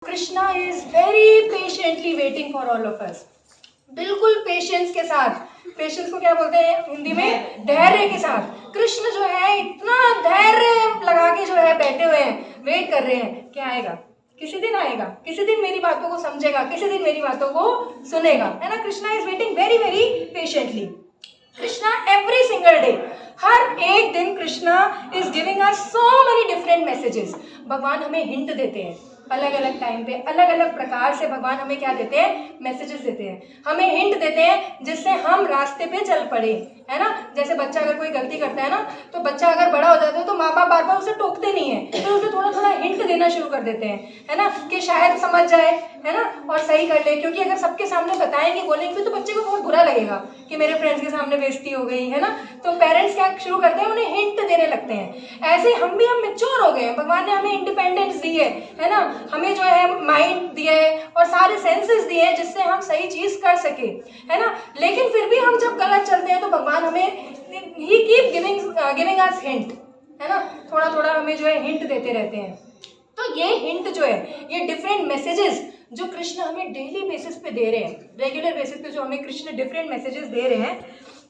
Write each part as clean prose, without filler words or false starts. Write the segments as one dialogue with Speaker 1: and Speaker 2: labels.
Speaker 1: Krishna is very patiently waiting for all of us. बिल्कुल patience के साथ, पेशेंस को क्या बोलते हैं हिंदी में, धैर्य के साथ। कृष्ण जो है इतना धैर्य लगा के जो है बैठे हुए हैं, वेट कर रहे हैं कि आएगा, किसी दिन आएगा, किसी दिन मेरी बातों को समझेगा, किसी दिन मेरी बातों को सुनेगा, है ना। Krishna is waiting very very patiently. Krishna every single day, हर एक दिन Krishna is giving us so many different messages. भगवान हमें हिंट देते हैं, अलग अलग टाइम पे अलग अलग प्रकार से भगवान हमें क्या देते हैं, मैसेजेस देते हैं, हमें हिंट देते हैं जिससे हम रास्ते पे चल पड़े, है ना। जैसे बच्चा अगर कोई गलती करता है ना, तो बच्चा अगर बड़ा हो जाता है तो माँ बाप बार बार उसे टोकते नहीं है, तो उसे थोड़ा थोड़ा हिंट देना शुरू कर देते हैं, है ना, कि शायद समझ जाए, है ना, और सही कर ले। क्योंकि अगर सबके सामने बताएंगे बोलेंगे तो बच्चे को बहुत बुरा लगेगा कि मेरे फ्रेंड्स के सामने बेइज्जती हो गई, है ना। तो पेरेंट्स क्या शुरू करते हैं, उन्हें हिंट देने लगते हैं। ऐसे हम मैच्योर हो गए हैं, भगवान ने हमें इंडिपेंडेंस दी है ना, हमें जो है माइंड दिया है और सारे सेंसेस दिए हैं जिससे हम सही चीज कर सके, है ना। लेकिन फिर भी हम जब गलत चलते हैं तो भगवान हमें ही कीप गिविंग अस हिंट, है ना, थोड़ा थोड़ा हमें जो है हिंट देते रहते हैं। तो ये हिंट जो है, ये डिफरेंट मैसेजेस जो कृष्ण हमें डेली बेसिस पे दे रहे हैं, रेगुलर बेसिस पे जो हमें कृष्ण डिफरेंट मैसेजेस दे रहे हैं,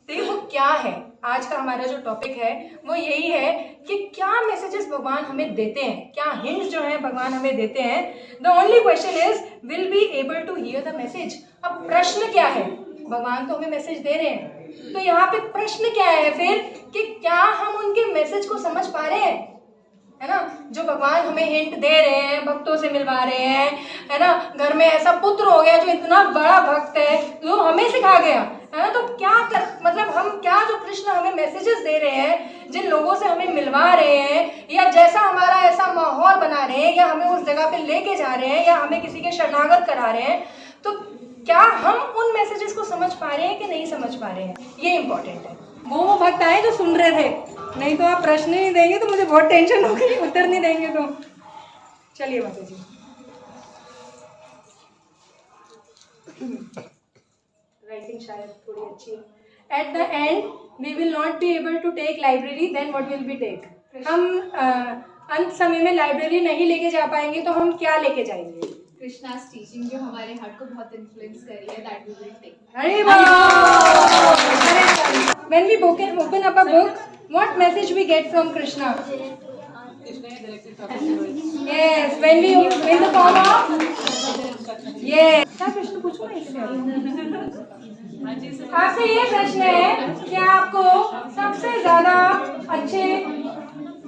Speaker 1: तो वो क्या है। आज का हमारा जो टॉपिक है वो यही है कि क्या मैसेजेस भगवान हमें देते हैं, क्या हिंट्स जो है भगवान हमें देते हैं। The only question is, will be able to hear the message. अब प्रश्न क्या है, भगवान तो हमें मैसेज दे रहे हैं, तो यहाँ पे प्रश्न क्या है फिर, कि क्या हम उनके मैसेज को समझ पा रहे हैं, है ना। जो भगवान हमें हिंट दे रहे हैं, भक्तों से मिलवा रहे हैं, है ना। घर में ऐसा पुत्र हो गया जो इतना बड़ा भक्त है, जो हमें सिखा गया, है ना। तो क्या कर, मतलब हम क्या, जो कृष्ण हमें मैसेजेस दे रहे हैं, जिन लोगों से हमें मिलवा रहे हैं, या जैसा हमारा ऐसा माहौल बना रहे हैं, या हमें उस जगह पे लेके जा रहे हैं, या हमें किसी के शरणागत करा रहे हैं, तो क्या हम उन मैसेजेस को समझ पा रहे हैं कि नहीं समझ पा रहे हैं, ये इंपॉर्टेंट है। वो भक्त आए जो सुन रहे थे, नहीं तो आप प्रश्न नहीं देंगे तो मुझे बहुत टेंशन होगी, उत्तर नहीं देंगे तो। चलिए माता जी। राइटिंग शायद थोड़ी अच्छी है। At the end we will not be able to take library, then what will be take. हम अंत समय में लाइब्रेरी नहीं लेके जा पाएंगे तो हम क्या लेके जाएंगे।
Speaker 2: कृष्णा's टीचिंग जो हमारे हार्ट को बहुत इन्फ्लुएंस करी है, दैट वी विल टेक।
Speaker 1: अरे वाह! When we open up a book, what message we get from Krishna? Yes, when the form of, yes. क्या प्रश्न पूछो ना इससे? आपसे ये प्रश्न है कि आपको सबसे ज्यादा अच्छे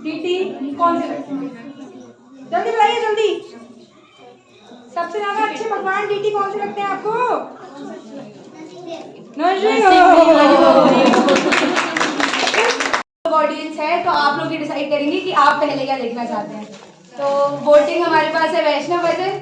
Speaker 1: डीटी कौन से लगते हैं? जल्दी बताइए, जल्दी। सबसे ज्यादा अच्छे भगवान डीटी कौन से लगते हैं आपको?
Speaker 3: ऑडियंस है तो आप लोग ही डिसाइड करेंगे कि आप पहले क्या देखना चाहते हैं। तो वोटिंग हमारे पास है वैष्णव भजन,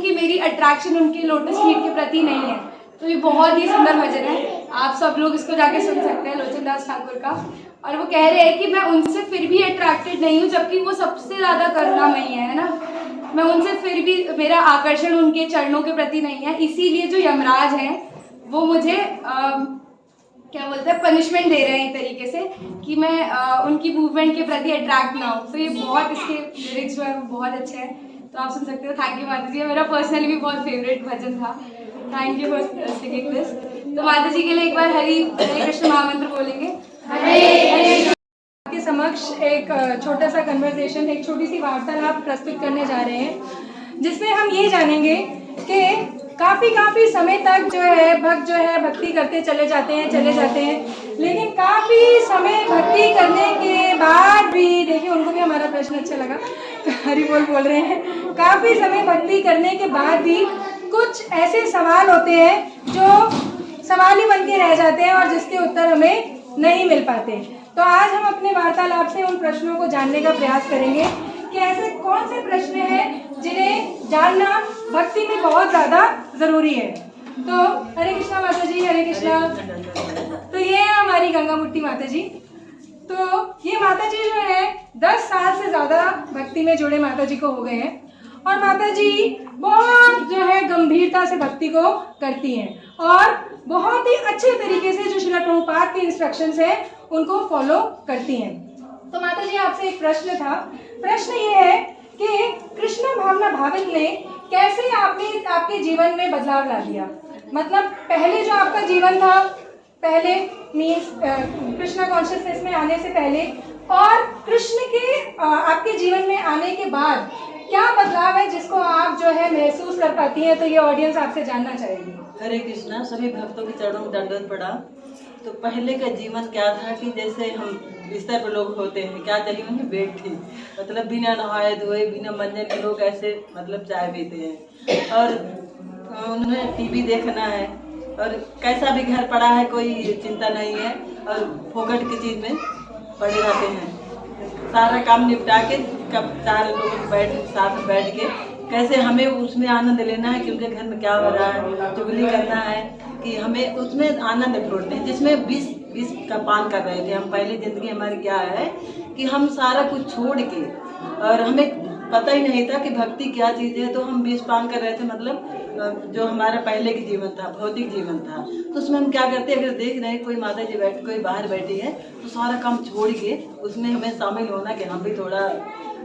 Speaker 3: कि मेरी अट्रैक्शन उनके लोटस फीट के प्रति नहीं है। तो ये बहुत ही सुंदर भजन है, आप सब लोग इसको जाके सुन सकते हैं, लोचन दास ठाकुर का। और वो कह रहे हैं कि मैं उनसे फिर भी अट्रैक्टेड नहीं हूँ, जबकि वो सबसे ज़्यादा करुणामयी है ना। मैं उनसे फिर भी, मेरा आकर्षण उनके चरणों के प्रति नहीं है, इसीलिए जो यमराज हैं वो मुझे क्या बोलते हैं, पनिशमेंट दे रहे हैं एक तरीके से, कि मैं उनकी मूवमेंट के प्रति अट्रैक्ट ना हूँ। तो ये बहुत, इसके लिरिक्स जो है वो बहुत अच्छे हैं, तो आप सुन सकते हो। थैंक यू माता जी, मेरा पर्सनली भी बहुत फेवरेट भजन था। Thank you for singing this. तो माता जी के लिए एक बार हरे कृष्ण महामंत्र बोलेंगे। हरे
Speaker 1: आपके समक्ष एक छोटा सा कन्वर्सेशन, एक छोटी सी वार्तालाप प्रस्तुत करने जा रहे हैं, जिसमें हम ये जानेंगे कि काफ़ी समय तक जो है भक्त जो है भक्ति करते चले जाते हैं, लेकिन काफ़ी समय भक्ति करने के बाद भी, देखिए उनको भी हमारा प्रश्न अच्छा लगा, हरि बोल बोल रहे हैं, काफ़ी समय भक्ति करने के बाद भी कुछ ऐसे सवाल होते हैं जो सवाल ही बन के रह जाते हैं और जिसके उत्तर हमें नहीं मिल पाते। तो आज हम अपने वार्तालाप से उन प्रश्नों को जानने का प्रयास करेंगे कि ऐसे कौन से प्रश्न हैं जिन्हें जानना भक्ति में बहुत ज़्यादा ज़रूरी है। तो हरे कृष्णा माता जी, हरे कृष्णा। तो ये है हमारी गंगा मूर्ति माता जी। तो ये माता जी जो है 10 साल से ज़्यादा भक्ति में जुड़े माता जी को हो गए हैं, और माता जी बहुत जो है गंभीरता से भक्ति को करती हैं और बहुत ही अच्छे तरीके से जो श्रील प्रभुपाद के इंस्ट्रक्शंस हैं उनको फॉलो करती हैं। तो माता जी आपसे एक प्रश्न था, प्रश्न ये है कि कृष्ण भावना भावित ने कैसे आपके जीवन में बदलाव ला दिया। मतलब पहले जो आपका जीवन था, पहले मीन्स कृष्णा कॉन्शियसनेस में आने से पहले, और कृष्ण के आपके जीवन में आने के बाद क्या बदलाव है जिसको आप जो है महसूस कर पाती हैं। तो ये ऑडियंस आपसे जानना चाहेगी।
Speaker 4: हरे कृष्णा। सभी भक्तों के चरणों में दंडवत पड़ा। तो पहले का जीवन क्या था कि जैसे हम बिस्तर पर लोग होते हैं, क्या चाहिए उन्हें, बेड थी, मतलब बिना नहाए धोए बिना मंजन के लोग ऐसे मतलब चाय पीते हैं, और उन्हें टीवी देखना है, और कैसा भी घर पड़ा है कोई चिंता नहीं है, और फोकट की चीज़ में पड़े रहते हैं। सारा काम निपटा के कब 4 लोग साथ में बैठ के कैसे हमें उसमें आनंद लेना है कि उनके घर में क्या हो रहा है, चुगली करना है, कि हमें उसमें आनंद लौटते हैं, जिसमें 20 का पान कर रहे थे हम। पहली ज़िंदगी हमारी क्या है कि हम सारा कुछ छोड़ के, और हमें पता ही नहीं था कि भक्ति क्या चीज़ है, तो हम 20 पान कर रहे थे, मतलब जो हमारा पहले की जीवन था, भौतिक जीवन था। तो उसमें हम क्या करते, अगर देख रहे हैं कोई माता जी कोई बाहर बैठी है, तो सारा काम छोड़ के उसमें हमें शामिल होना कि हम भी थोड़ा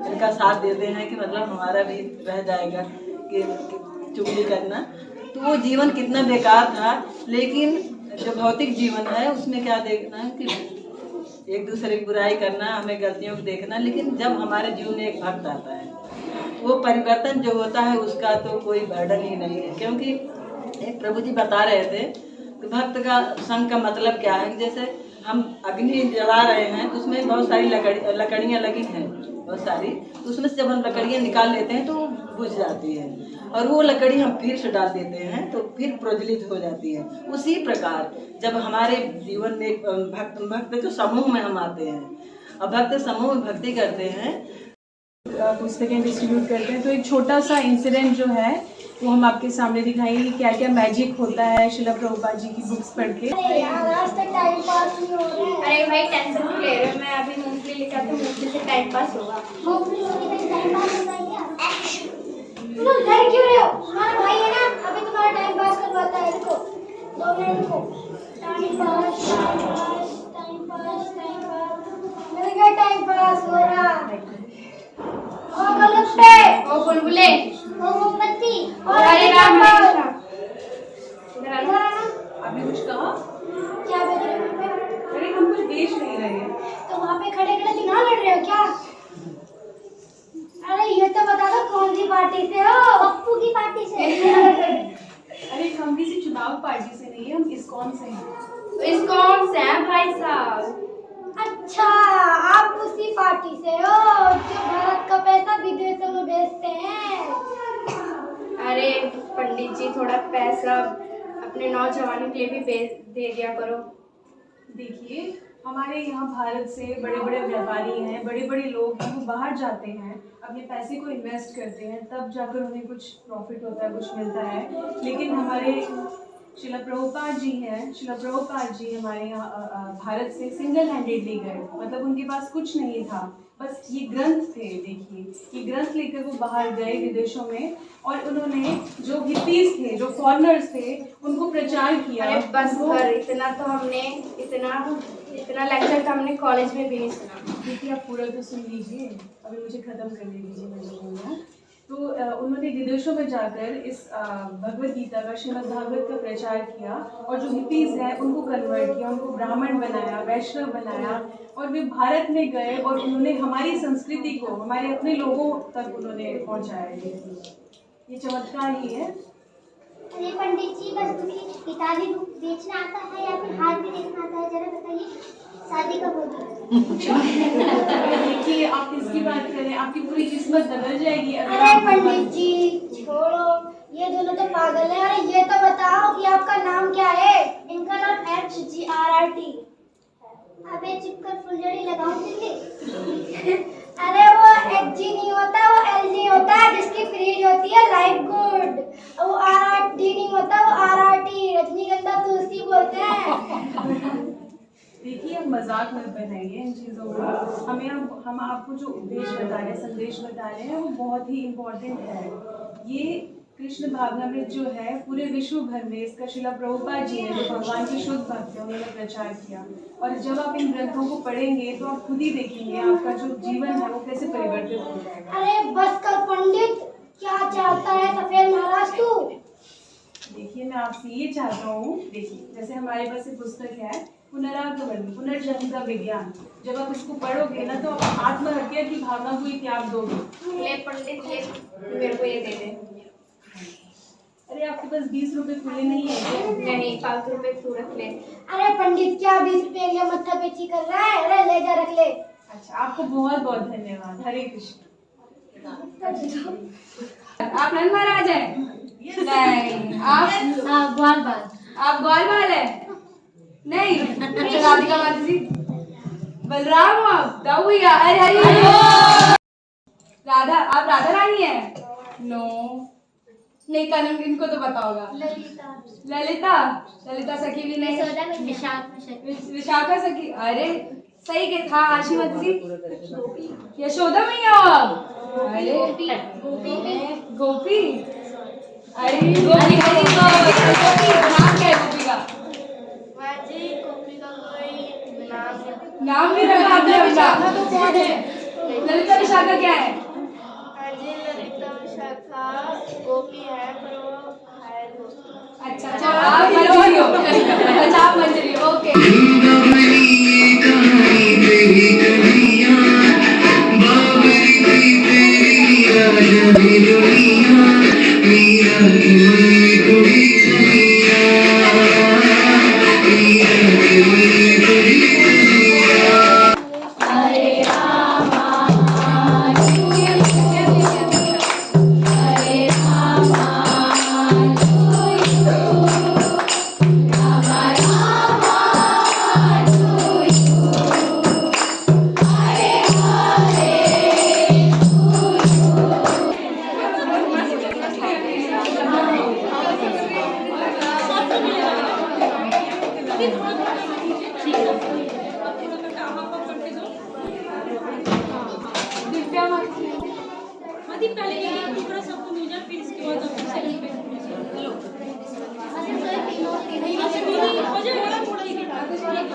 Speaker 4: इनका साथ देते हैं, कि मतलब हमारा भी रह जाएगा कि चुगली करना। तो वो जीवन कितना बेकार था। लेकिन जो भौतिक जीवन है उसमें क्या देखना है कि एक दूसरे की बुराई करना, हमें गलतियों को देखना। लेकिन जब हमारे जीवन में एक भक्त आता है, वो परिवर्तन जो होता है उसका तो कोई बर्डन ही नहीं है। क्योंकि एक प्रभु जी बता रहे थे कि भक्त का संग का मतलब क्या है, कि जैसे हम अग्नि जला रहे हैं तो उसमें बहुत सारी लकड़ियाँ लगी हैं, बहुत सारी, तो उसमें से जब हम लकड़ियाँ निकाल लेते हैं तो बुझ जाती है, और वो लकड़ी हम फिर से डाल देते हैं तो फिर प्रज्वलित हो जाती है। उसी प्रकार जब हमारे जीवन में भक्त जो समूह में हम आते हैं, और भक्त समूह में भक्ति करते हैं,
Speaker 5: पुस्तकें डिस्ट्रीब्यूट करते हैं, तो एक छोटा सा इंसिडेंट जो है वो हम आपके सामने दिखाएंगे, क्या क्या मैजिक होता है श्रील प्रभुपाद जी की बुक्स पढ़ के।
Speaker 2: अरे भाई टेंशन क्यों ले रहे हो, मैं अभी मूंगफली लेकर आती हूँ, मूंगफली से टाइम पास होगा।
Speaker 6: तुम लोग डर क्यों रहे हो? तुम्हारा भाई है ना, अभी तुम्हारा टाइम पास करवाता है। रुको 2 मिनट रुको। टाइम पास मेरे क्या टाइम पास हो रहा है? ओ गलत पे,
Speaker 2: ओ बुलबुले,
Speaker 6: ओ मोमबत्ती,
Speaker 2: ओ हरे राम हरे कृष्णा।
Speaker 6: इधर आना।
Speaker 5: आपने कुछ कहा?
Speaker 6: क्या बोल रहे हो?
Speaker 5: अरे हम कुछ बेच नहीं रहे हैं।
Speaker 6: तो वहाँ पे खड़े खड़े चुनाव लड़ रहे हो क्या? अरे ये तो बता दो कौन सी पार्टी से हो? पप्पू की पार्टी से।
Speaker 5: अरे हम किसी चुनाव पार्टी से नहीं है, हम इस्कॉन से हैं।
Speaker 2: तो इस्कॉन से हैं भाई साहब।
Speaker 6: अच्छा, आप उसी पार्टी से हो जो भारत का पैसा विदेशों में भेजते हैं।
Speaker 2: अरे पंडित जी, थोड़ा पैसा अपने नौजवानों के लिए भी दे दिया करो।
Speaker 5: देखिए, हमारे यहाँ भारत से बड़े बड़े व्यापारी हैं, बड़े बड़े लोग हैं, वो बाहर जाते हैं, अपने पैसे को इन्वेस्ट करते हैं, तब जाकर उन्हें कुछ प्रॉफिट होता है, कुछ मिलता है। लेकिन हमारे शिला प्रभुपाद जी हैं, शिला प्रभुपाद जी हमारे यहाँ भारत से सिंगल हैंडेडली गए, मतलब उनके पास कुछ नहीं था, बस ये ग्रंथ थे। देखिए, ये ग्रंथ लेकर वो बाहर गए विदेशों में, और उन्होंने जो हिप्पीज थे, जो फॉरेनर्स थे, उनको प्रचार किया।
Speaker 6: अरे बस कर, इतना तो हमने इतना लेक्चर तो हमने कॉलेज में भी नहीं सुना।
Speaker 5: देखिए, आप पूरा तो सुन लीजिए, अभी मुझे ख़त्म करने दीजिए, मैं जो बोलूँ। तो उन्होंने विदेशों में जाकर इस भगवद गीता का, श्रीमद् भागवत का प्रचार किया, और जो हिप्पीज हैं उनको कन्वर्ट किया, उनको ब्राह्मण बनाया, वैष्णव बनाया, और वे भारत में गए और उन्होंने हमारी संस्कृति को, हमारे अपने लोगों तक उन्होंने पहुंचाया। ये चमत्कार ही है।
Speaker 6: अरे पंडित जी, बस तुम्हें किताबी बुक बेचना आता है या फिर हाथ भी देखना आता है, जरा बताइए, शादी कब होगी?
Speaker 5: देखिए, आप किसकी बात करें, आपकी पूरी किस्मत बदल जाएगी अगर
Speaker 6: अरे
Speaker 5: आप।
Speaker 6: पंडित जी छोड़ो, ये दोनों तो पागल हैं। अरे ये तो बताओ कि आपका नाम क्या है? इनका नाम HGRRT। अबे चुप कर, फुलझड़ी लगाओ दिल्ली। अरे वो HG नहीं होता, वो LG होता है, जिसकी फ्रीज होती है लाइफ गुड। वो RRT नहीं होता, वो RRT, रजनीगंधा तुलसी बोलते हैं।
Speaker 5: देखिए, अब मजाक मत बनाइए इन चीज़ों का। हम आपको जो उपदेश बता रहे हैं, संदेश बता रहे हैं, वो बहुत ही इम्पोर्टेंट है। ये कृष्ण भावनामृत जो है पूरे विश्व भर में, इसका शिला प्रभुपाद जी ने, जो भगवान के शुद्ध भक्त हैं, उन्होंने प्रचार किया। और जब आप इन ग्रंथों को पढ़ेंगे तो आप खुद ही देखेंगे आपका जो जीवन है वो कैसे परिवर्तित हो जाएगा।
Speaker 6: अरे बस कर पंडित, क्या चाहता है सफेद महाराज तू?
Speaker 5: देखिए, मैं आपसे ये चाहता हूँ, देखिए जैसे हमारे पास एक पुस्तक है पुनरागमन, पुनर्जन्म का विज्ञान। जब आप इसको पढ़ोगे ना तो आप आत्महत्या की भावना को ही त्याग दोगे।
Speaker 6: ले पंडित, ले मेरे को ये दे दे।
Speaker 5: अरे आपके पास 20 रुपए खुले नहीं है क्या?
Speaker 6: नहीं, 5 रुपए तू रख ले। अरे पंडित, क्या 20 रुपए लिए मत्था पेची कर रहा है? अरे ले जा, रख ले।
Speaker 5: अच्छा, आपको बहुत बहुत धन्यवाद। हरे कृष्ण।
Speaker 3: आप नंद महाराज हैं? नहीं। आप
Speaker 6: ग्वाल बाल।
Speaker 3: आप ग्वालवाल है? नहीं। अच्छा, राधिका माता जी, बलराम हो आप? दाऊया, अरे हरी राधा, आप राधा रानी हैं? नो, नहीं, कानून इनको तो पता होगा। ललिता सखी भी नहीं। विशाखा सखी, अरे सही के था। आशी माता जी, यशोदा मैया हो आप? अरे गोपी, अरे गोपी, नाम क्या है गोपी का? नाम भी रखा आपने अपना? तो कौन है? ललिता विशाखा क्या है?
Speaker 6: ललिता विशाखा गोपी है, पर वो है गोपी।
Speaker 3: अच्छा, आप मंजरी हो। अच्छा, आप मंजरी हो,
Speaker 7: हो जाएगा।